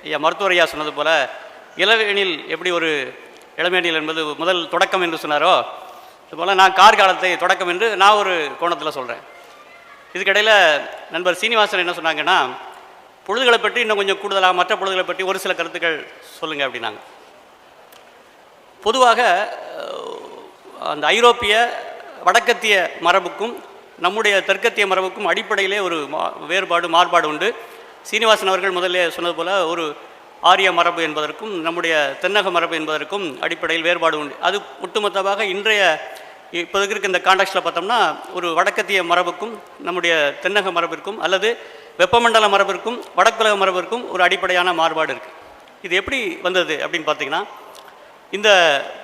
ஐயா மருத்துவர் ஐயா சொன்னது போல் இளவேனில் எப்படி ஒரு இளவேனில் என்பது முதல் தொடக்கம் என்று சொன்னாரோ அதுபோல் நான் கார் காலத்தை தொடக்கம் என்று நான் ஒரு கோணத்தில் சொல்கிறேன். இதுக்கிடையில் நண்பர் சீனிவாசன் என்ன சொன்னாங்கன்னா, பொழுதுகளை பற்றி இன்னும் கொஞ்சம் கூடுதலாக மற்ற பொழுதுகளை பற்றி ஒரு சில கருத்துக்கள் சொல்லுங்கள் அப்படின்னாங்க. பொதுவாக அந்த ஐரோப்பிய வடக்கத்திய மரபுக்கும் நம்முடைய தெற்கத்திய மரபுக்கும் அடிப்படையிலே ஒரு மாறுபாடு உண்டு. சீனிவாசன் அவர்கள் முதல்ல சொன்னது போல் ஒரு ஆரிய மரபு என்பதற்கும் நம்முடைய தென்னக மரபு என்பதற்கும் அடிப்படையில் வேறுபாடு உண்டு. அது ஒட்டுமொத்தமாக இன்றைய இப்போதைக்கு இருக்க இந்த கான்டெக்ஸ்டில் பார்த்தோம்னா ஒரு வடக்கத்திய மரபுக்கும் நம்முடைய தென்னக மரபிற்கும் அல்லது வெப்பமண்டல மரபிற்கும் வடக்குலக மரபிற்கும் ஒரு அடிப்படையான மாறுபாடு இருக்குது. இது எப்படி வந்தது அப்படின்னு பார்த்தீங்கன்னா, இந்த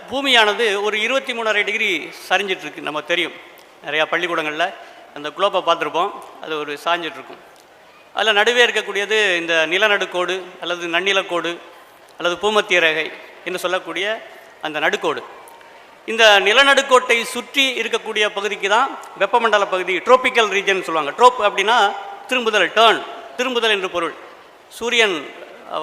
பூமியானது ஒரு 23.5 டிகிரி சரிஞ்சிட்ருக்கு. நம்ம தெரியும், நிறையா பள்ளிக்கூடங்களில் அந்த குளோப்பை பார்த்துருப்போம், அது ஒரு சாஞ்சிட்ருக்கும். அதில் நடுவே இருக்கக்கூடியது இந்த நிலநடுக்கோடு அல்லது நன்னிலக்கோடு அல்லது பூமத்திய ரேகை என்று சொல்லக்கூடிய அந்த நடுக்கோடு. இந்த நிலநடுக்கோட்டை சுற்றி இருக்கக்கூடிய பகுதிக்கு தான் வெப்பமண்டல பகுதி, ட்ரோபிக்கல் ரீஜன் சொல்லுவாங்க. ட்ரோப் அப்படின்னா திரும்புதல், திரும்புதல் என்று பொருள். சூரியன்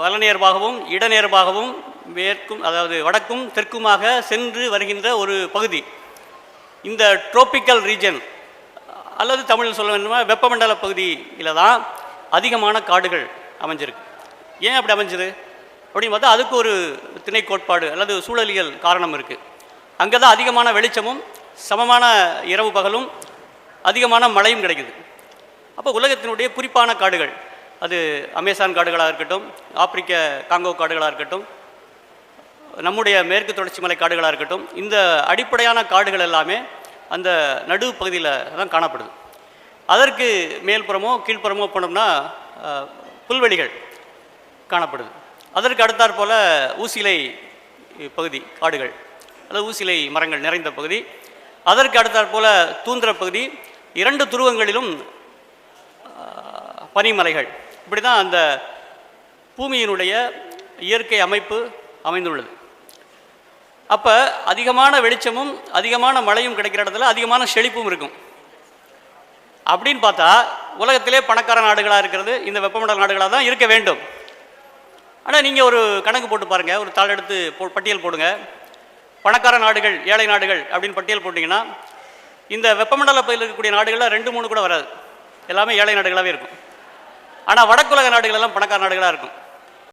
வலநேர்வாகவும் இடநேர்வாகவும் மேற்கும் அதாவது வடக்கும் தெற்குமாக சென்று வருகின்ற ஒரு பகுதி இந்த ட்ரோபிக்கல் ரீஜன், அல்லது தமிழில் சொல்ல வேண்டுமா வெப்பமண்டல பகுதியில் தான் அதிகமான காடுகள் அமைஞ்சிருக்கு. ஏன் அப்படி அமைஞ்சது அப்படின்னு பார்த்தா அதுக்கு ஒரு திணை கோட்பாடு அல்லது சூழலியல் காரணம் இருக்குது. அங்கே தான் அதிகமான வெளிச்சமும் சமமான இரவு பகலும் அதிகமான மழையும் கிடைக்குது. அப்போ உலகத்தினுடைய குறிப்பான காடுகள், அது அமேசான் காடுகளாக இருக்கட்டும், ஆப்பிரிக்க காங்கோ காடுகளாக இருக்கட்டும், நம்முடைய மேற்கு தொடர்ச்சி மலை காடுகளாக இருக்கட்டும், இந்த அடிப்படையான காடுகள் எல்லாமே அந்த நடு பகுதியில் தான் காணப்படுது. அதற்கு மேல்புறமோ கீழ்ப்புறமோ போனோம்னா புல்வெளிகள் காணப்படுது. அதற்கு அடுத்தாற் போல் ஊசிலை பகுதி காடுகள் அல்லது ஊசிலை மரங்கள் நிறைந்த பகுதி. அதற்கு அடுத்தாற் போல் தூந்திர பகுதி, 2 துருவங்களிலும் பனிமலைகள். இப்படி தான் அந்த பூமியினுடைய இயற்கை அமைப்பு அமைந்துள்ளது. அப்போ அதிகமான வெளிச்சமும் அதிகமான மழையும் கிடைக்கிற இடத்துல அதிகமான செழிப்பும் இருக்கும். அப்படின்னு பார்த்தா உலகத்திலே பணக்கார நாடுகளாக இருக்கிறது இந்த வெப்பமண்டல நாடுகளாக தான் இருக்க வேண்டும். ஆனால் நீங்கள் ஒரு கணக்கு போட்டு பாருங்கள், ஒரு தாள் எடுத்து பட்டியல் போடுங்க. பணக்கார நாடுகள், ஏழை நாடுகள் அப்படின்னு பட்டியல் போட்டிங்கன்னா இந்த வெப்பமண்டல பகுதியில் இருக்கக்கூடிய நாடுகளில் 2-3 கூட வராது, எல்லாமே ஏழை நாடுகளாகவே இருக்கும். ஆனால் வடக்குலக நாடுகள் எல்லாம் பணக்கார நாடுகளாக இருக்கும்.